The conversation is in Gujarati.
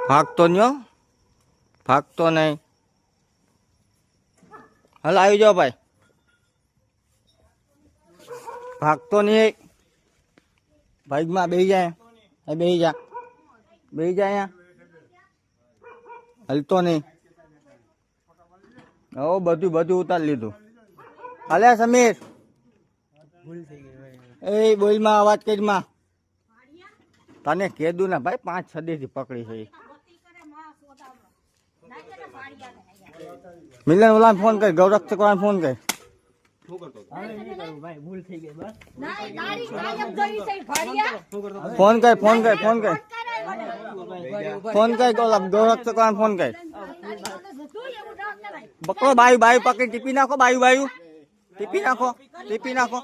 ભાગતો નહીં, ભાગતો નહીં. હાલ આવી જાઓ ભાઈ, ભાગતો નહીં. બાઈકમાં બેસી જાય, બેસી જા, બેસી જાય. અહીંયા હલતો નહીં. હો બધું ઉતારી લીધું. હાલે સમીર, એ બોલમાં અવાજ કરીમાં. તને કીધું ને ભાઈ 5-6 દિવસથી પકડી છે. મિલન ઓલા ફોન કર, ગૌરક્ષક વાળા ફોન કર. ફોન કર, ફોન કર, ફોન કર, ફોન કર. ગૌરક્ષક વાળા ફોન કર. પકડો બાયુ, બાયુ પકડી ટીપી નાખો. બાયુ, બાયુ ટીપી નાખો, ટીપી નાખો.